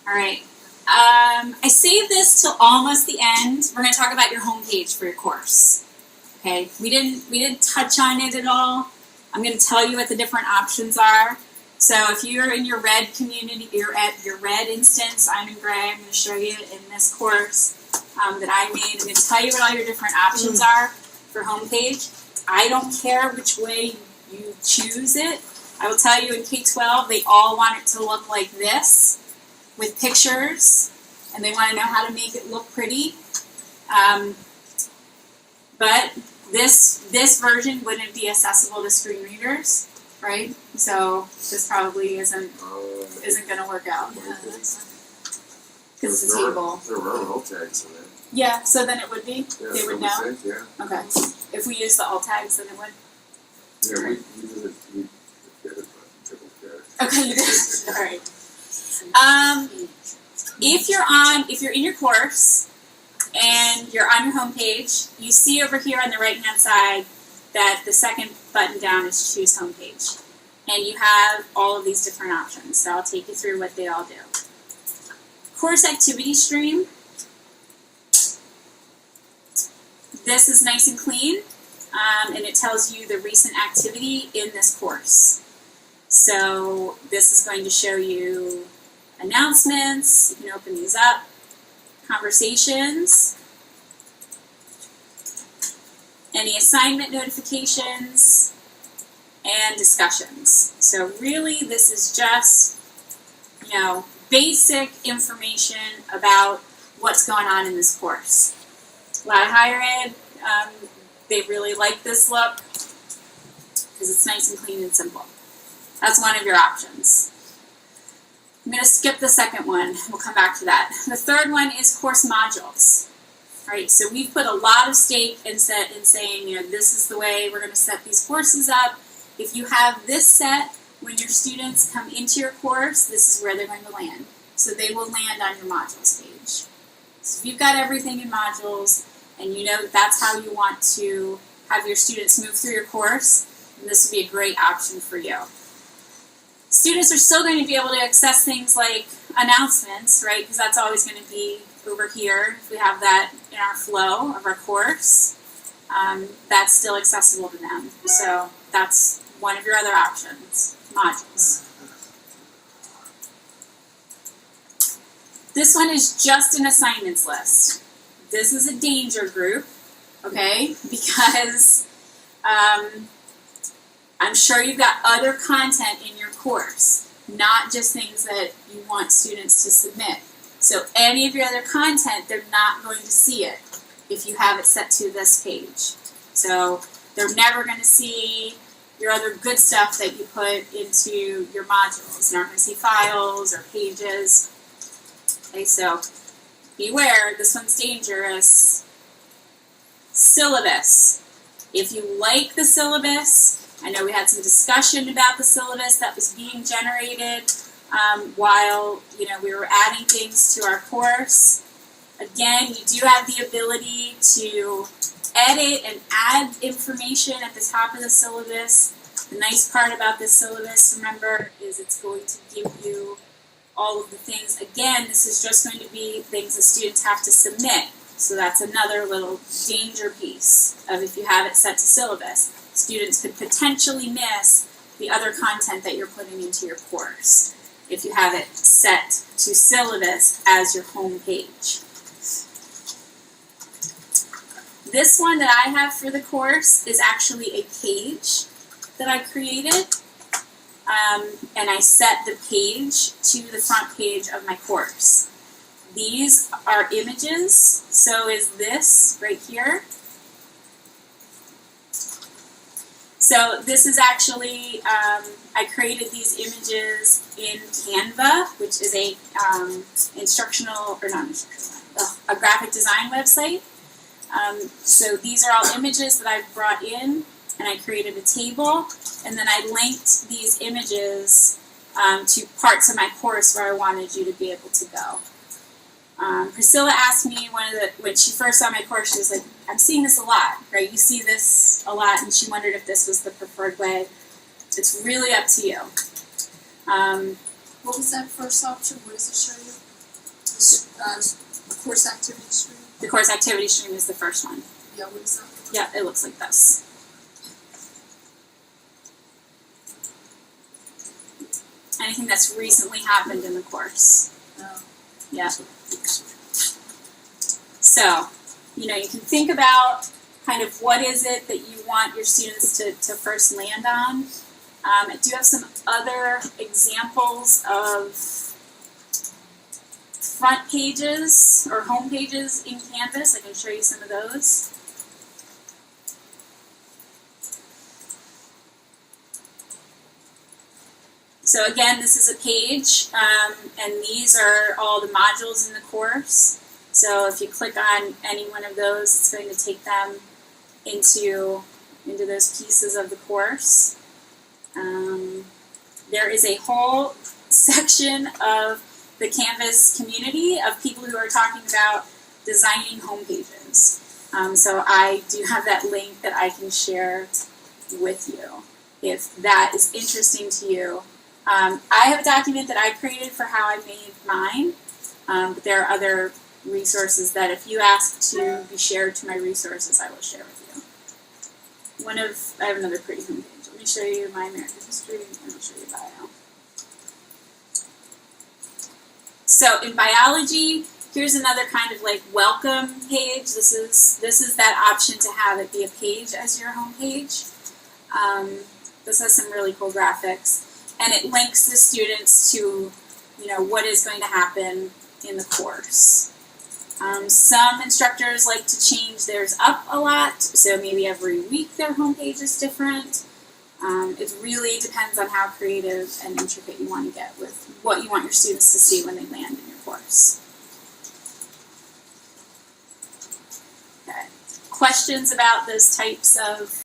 All right. I saved this till almost the end. We're going to talk about your homepage for your course. Okay. We didn't touch on it at all. I'm going to tell you what the different options are. So if you're in your red community, you're at your red instance. I'm in gray. I'm going to show you in this course that I made. I'm going to tell you what all your different options are for homepage. I don't care which way you choose it. I will tell you in K-12, they all want it to look like this with pictures, and they want to know how to make it look pretty. But this version wouldn't be accessible to screen readers, right? So this probably isn't going to work out because it's a table. There were alt tags in it. Yeah, so then it would be. Yeah, they would know. Think, yeah. Okay. If we use the alt tags, then it would. Yeah, we did it. We did it, but triple care. Okay, you did. All right. If you're in your course and you're on your homepage, you see over here on the right-hand side that the second button down is Choose Homepage. And you have all of these different options. So I'll take you through what they all do. Course Activity Stream. This is nice and clean, and it tells you the recent activity in this course. So this is going to show you announcements. You can open these up. Conversations. Any assignment notifications. And discussions. So really this is just, basic information about what's going on in this course. A lot of higher ed, they really like this look because it's nice and clean and simple. That's one of your options. I'm going to skip the second one. We'll come back to that. The third one is course modules. Right, so we've put a lot of stake in saying, this is the way we're going to set these courses up. If you have this set, when your students come into your course, this is where they're going to land. So they will land on your modules page. So if you've got everything in modules, and you know that's how you want to have your students move through your course, then this would be a great option for you. Students are still going to be able to access things like announcements, right? Because that's always going to be over here. If we have that in our flow of our course, that's still accessible to them. So that's one of your other options, modules. This one is just an assignments list. This is a danger group, okay? Because I'm sure you've got other content in your course, not just things that you want students to submit. So any of your other content, they're not going to see it if you have it set to this page. So they're never going to see your other good stuff that you put into your modules. They're not going to see files or pages. Okay, so beware, this one's dangerous. Syllabus. If you like the syllabus, I know we had some discussion about the syllabus that was being generated while we were adding things to our course. Again, you do have the ability to edit and add information at the top of the syllabus. The nice part about this syllabus, remember, is it's going to give you all of the things. Again, this is just going to be things the students have to submit. So that's another little danger piece of if you have it set to syllabus. Students could potentially miss the other content that you're putting into your course if you have it set to syllabus as your home page. This one that I have for the course is actually a page that I created. And I set the page to the front page of my course. These are images, so is this right here. So this is actually, I created these images in Canva, which is a a graphic design website. So these are all images that I've brought in, and I created a table, and then I linked these images to parts of my course where I wanted you to be able to go. Priscilla asked me when she first saw my course, she was like, I'm seeing this a lot, right? You see this a lot, and she wondered if this was the preferred way. It's really up to you. What was that first option? What does it show you? Course activity stream? The course activity stream is the first one. Yeah, what is that? Yeah, it looks like this. Anything that's recently happened in the course. Yeah. So, you know, you can think about kind of what is it that you want your students to first land on. I do have some other examples of front pages or home pages in Canvas. I can show you some of those. So again, this is a page, and these are all the modules in the course. So if you click on any one of those, it's going to take them into those pieces of the course. There is a whole section of the Canvas community of people who are talking about designing home pages. So I do have that link that I can share with you if that is interesting to you. I have a document that I created for how I made mine, but there are other resources that if you ask to be shared to my resources, I will share with you. I have another pretty home page. Let me show you my American history and I'll show you bio. So in biology, here's another kind of like welcome page. This is that option to have it be a page as your home page. This has some really cool graphics. And it links the students to, you know, what is going to happen in the course. Some instructors like to change theirs up a lot, so maybe every week their homepage is different. It really depends on how creative and intricate you want to get with what you want your students to see when they land in your course. Okay. Questions about those types of